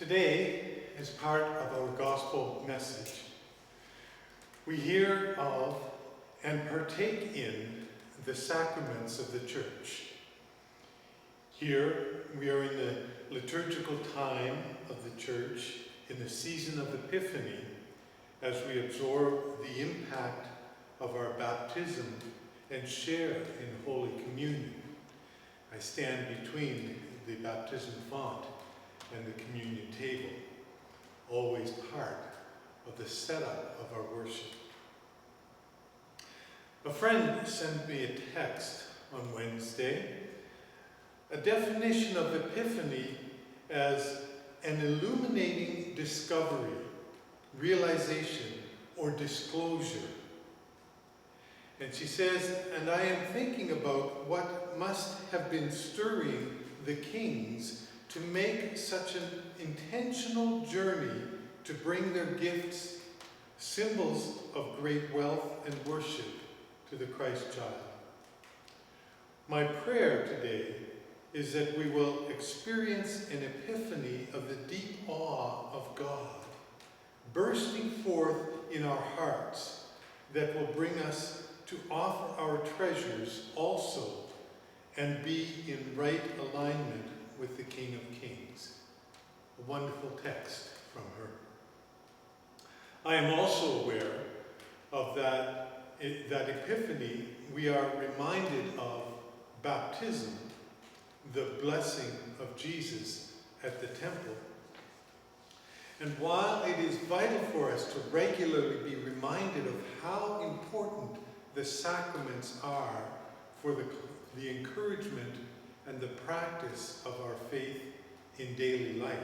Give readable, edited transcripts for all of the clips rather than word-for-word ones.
Today, as part of our gospel message, we hear of and partake in the sacraments of the church. Here, we are in the liturgical time of the church, in the season of Epiphany, as we absorb the impact of our baptism and share in Holy Communion. I stand between the baptism font and the communion table, always part of the setup of our worship. A friend sent me a text on Wednesday, a definition of Epiphany as an illuminating discovery, realization, or disclosure. And she says, and I am thinking about what must have been stirring the kings to make such an intentional journey to bring their gifts, symbols of great wealth and worship, to the Christ child. My prayer today is that we will experience an epiphany of the deep awe of God, bursting forth in our hearts, that will bring us to offer our treasures also and be in right alignment with the King of Kings. A wonderful text from her. I am also aware of that epiphany. We are reminded of baptism, the blessing of Jesus at the temple. And while it is vital for us to regularly be reminded of how important the sacraments are for the encouragement and the practice of our faith in daily life,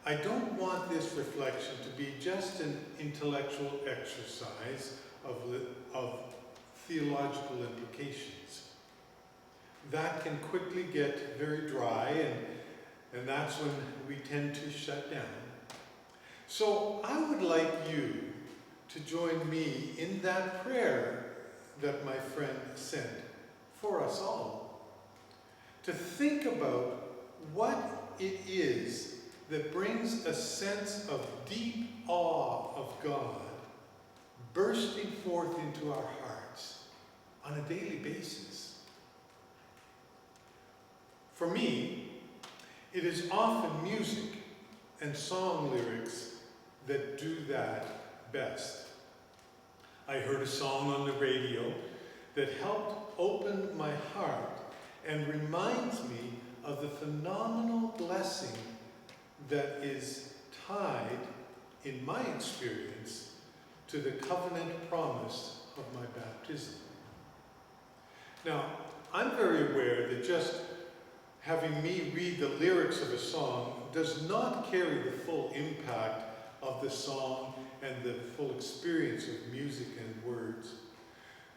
I don't want this reflection to be just an intellectual exercise of theological implications. That can quickly get very dry, and that's when we tend to shut down. So I would like you to join me in that prayer that my friend sent for us all, to think about what it is that brings a sense of deep awe of God bursting forth into our hearts on a daily basis. For me, it is often music and song lyrics that do that best. I heard a song on the radio that helped open my heart and reminds me of the phenomenal blessing that is tied, in my experience, to the covenant promise of my baptism. Now, I'm very aware that just having me read the lyrics of a song does not carry the full impact of the song and the full experience of music and words.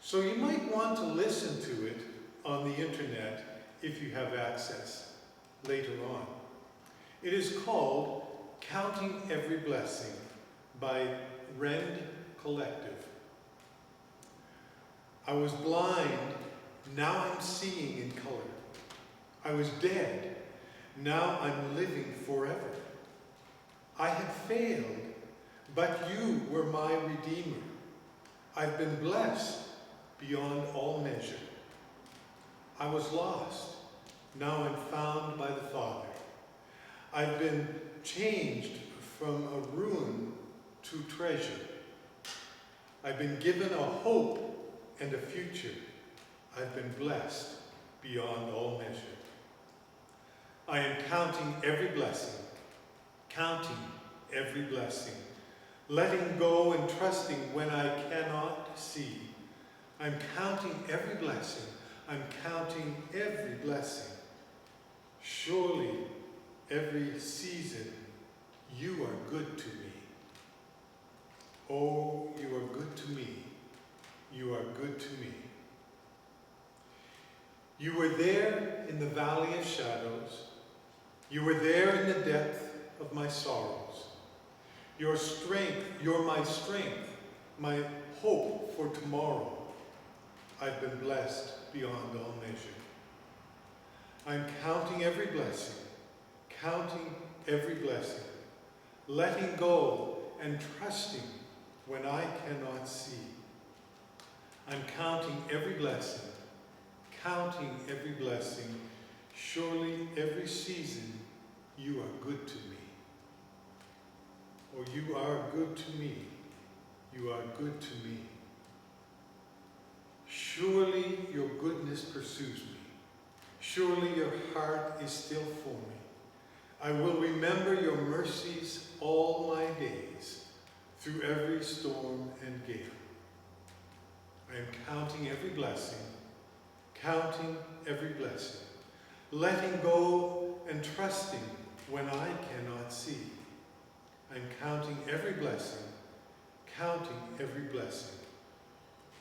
So you might want to listen to it on the internet if you have access later on. It is called Counting Every Blessing by Rend Collective. I was blind, now I'm seeing in color. I was dead, now I'm living forever. I had failed, but you were my Redeemer. I've been blessed beyond all measure. I was lost, now I'm found by the Father. I've been changed from a ruin to treasure. I've been given a hope and a future. I've been blessed beyond all measure. I am counting every blessing, letting go and trusting when I cannot see. I'm counting every blessing. I'm counting every blessing. Surely, every season, you are good to me. Oh, you are good to me. You are good to me. You were there in the valley of shadows. You were there in the depth of my sorrows. Your strength, you're my strength, my hope for tomorrow. I've been blessed beyond all measure. I'm counting every blessing, counting every blessing, letting go and trusting when I cannot see. I'm counting every blessing, surely every season you are good to me. Oh, you are good to me, you are good to me. Surely your goodness pursues me. Surely your heart is still for me. I will remember your mercies all my days, through every storm and gale. I am counting every blessing, letting go and trusting when I cannot see. I'm counting every blessing,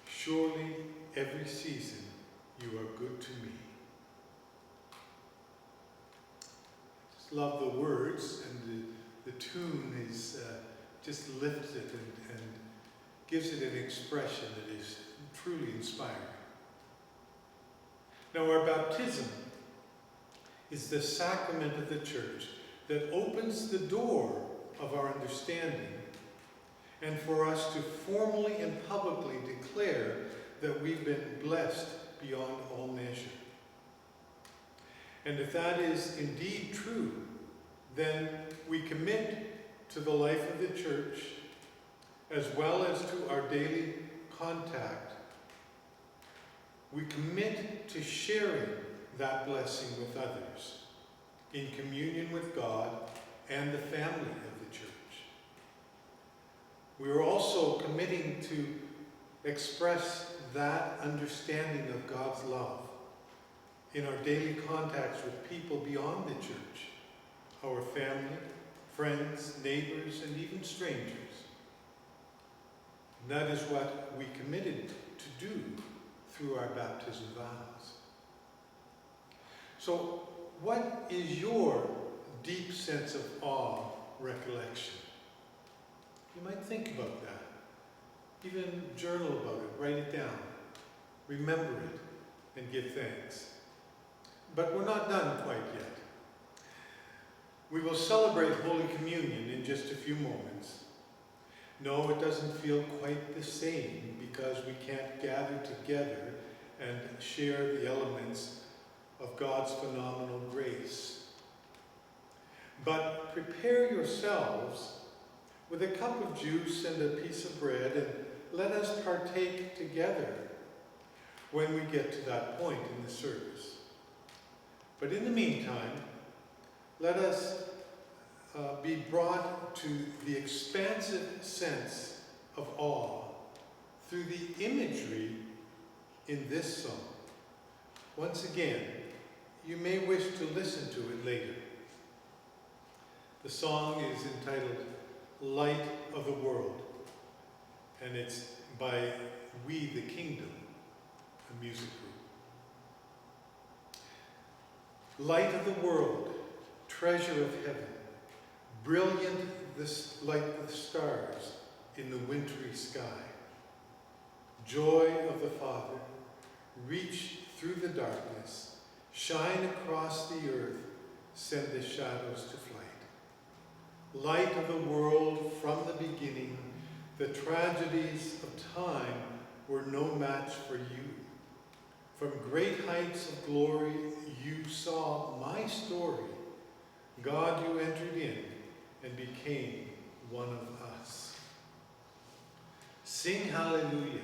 surely every season you are good to me. I just love the words, and the tune is just lifts it and gives it an expression that is truly inspiring. Now, our baptism is the sacrament of the church that opens the door of our understanding, and for us to formally and publicly declare that we've been blessed beyond all measure. And if that is indeed true, then we commit to the life of the church as well as to our daily contact. We commit to sharing that blessing with others in communion with God and the family of the church. We are also committing to express that understanding of God's love in our daily contacts with people beyond the church, our family, friends, neighbors, and even strangers. And that is what we committed to do through our baptism vows. So, what is your deep sense of awe recollection? You might think about that. Even journal about it, write it down, remember it, and give thanks. But we're not done quite yet. We will celebrate Holy Communion in just a few moments. No, it doesn't feel quite the same because we can't gather together and share the elements of God's phenomenal grace. But prepare yourselves with a cup of juice and a piece of bread, and let us partake together when we get to that point in the service. But in the meantime, let us be brought to the expansive sense of awe through the imagery in this song. Once again, you may wish to listen to it later. The song is entitled Light of the World, and it's by We the Kingdom, a music group. Light of the world, treasure of heaven, brilliant like the stars in the wintry sky. Joy of the Father, reach through the darkness, shine across the earth, send the shadows to flight. Light of the world from the beginning, the tragedies of time were no match for you. From great heights of glory, you saw my story. God, you entered in and became one of us. Sing hallelujah,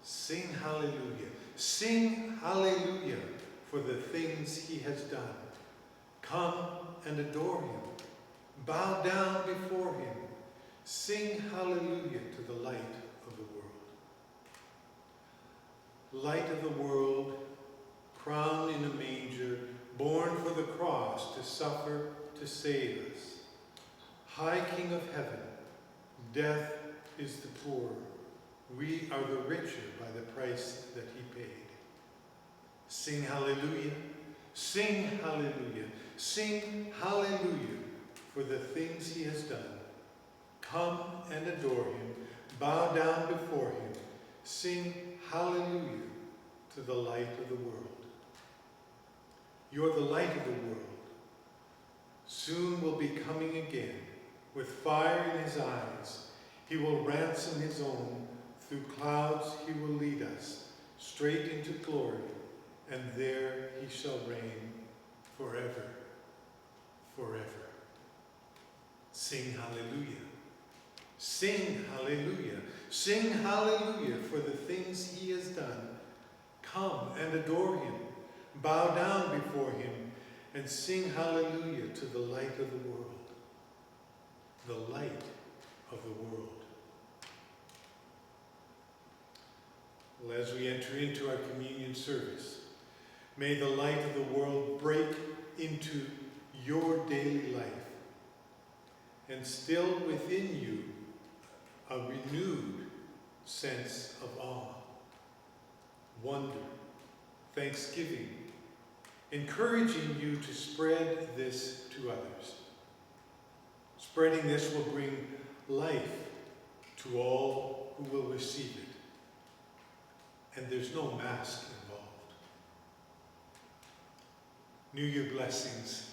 sing hallelujah, sing hallelujah for the things he has done. Come and adore him. Bow down before him. Sing hallelujah to the light of the world. Light of the world, crowned in a manger, born for the cross to suffer, to save us. High King of heaven, death is the poor. We are the richer by the price that he paid. Sing hallelujah, sing hallelujah, sing hallelujah for the things he has done. Come and adore him, bow down before him, sing hallelujah to the light of the world. You're the light of the world. soon will be coming again. With fire in his eyes, he will ransom his own. Through clouds he will lead us straight into glory, and there he shall reign forever, forever. Sing hallelujah. Sing hallelujah. Sing hallelujah for the things he has done. Come and adore him. Bow down before him and sing hallelujah to the light of the world. The light of the world. Well, as we enter into our communion service, may the light of the world break into your daily life and still within you a renewed sense of awe, wonder, thanksgiving, encouraging you to spread this to others. Spreading this will bring life to all who will receive it. And there's no mask involved. New Year blessings